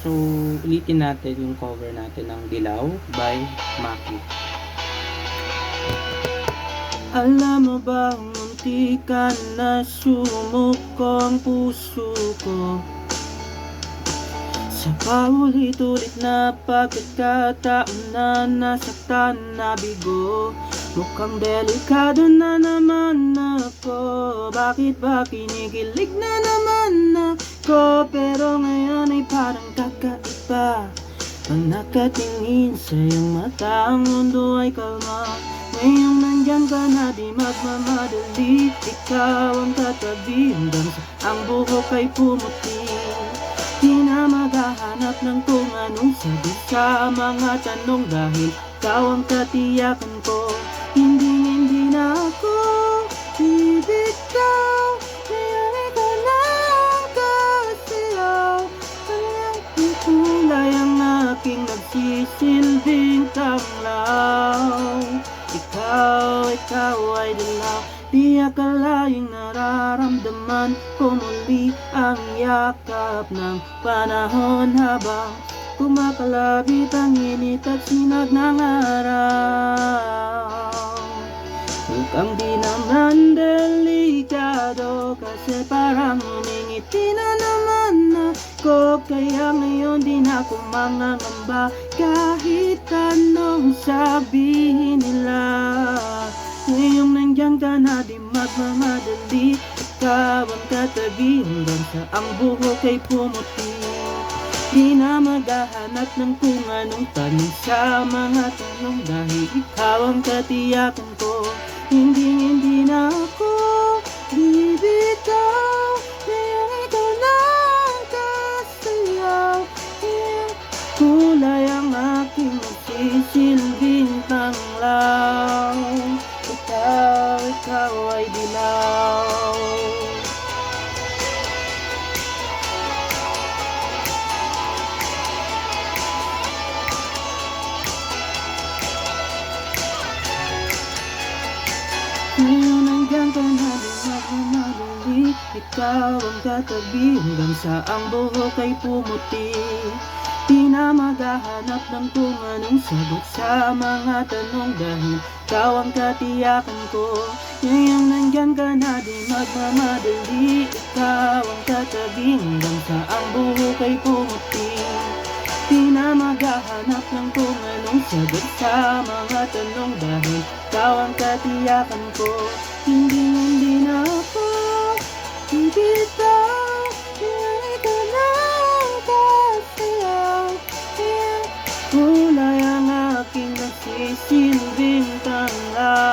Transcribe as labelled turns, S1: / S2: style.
S1: So, ulitin natin yung cover natin ng Dilaw by Maki. Alam mo ba, munti ka na sumuko ang puso ko sa paulit-ulit na pagkakataon na nasaktan na bigo. Mukhang delikado na naman ako. Bakit ba kinikilig na naman ako? Pero ngayon ay parang kakaiba. Pag nakatingin sa iyong mata, ang mundo ay kalma. Ngayong nandyan ka na, di magmamadali. Ikaw ang katabi hanggang sa ang buhok ay pumuti. Di na maghahanap ng kung anong sagot sa mga tanong, dahil ikaw ang katiyakan ko. Hindi na ako bibitaw, kaya ikaw na ang kasiyaw. Kanyang kulay ang aking nagsisilbing tanglaw. Ikaw ay dilaw. Di akalaing nararamdaman ko muli ang yakap ng panahon habang kumakalabit ang init at sinag ng araw. Mukhang di naman delikado kasi parang humingiti na naman ako. Kaya ngayon di na ako mangangamba kahit anong sabihin nila. Ngayong nandyan ka na, di magmamadali. Ikaw ang katabi hanggang sa ang buhok ay pumuti. Di na maghahanap ng kung anong tanong sa mga tanong, dahil ikaw ang katiyakan ko. Hindi na ako bibitaw, kaya ikaw na ang kasayaw. Kulay ang aking magsisilbing tanglaw. Ikaw ay dilaw. Ngayon nandyan ka na, di magmamadali. Ikaw ang katabi hanggang sa ang buhok ay pumuti. Di na maghahanap ng kung anong sagot sa mga tanong, dahil ikaw ang katiyakan ko. Ngayong nandyan ka na, di magmamadali. Ikaw ang katabi hanggang sa ang buhok ay pumuti. Di na maghahanap ng kung anong sagot sa mga tanong, dahil ikaw ang katiyakan ko. Hindi na ako bibitaw, kaya ikaw na ang kasayaw. Kulay ang aking nagsisilbing tanglaw.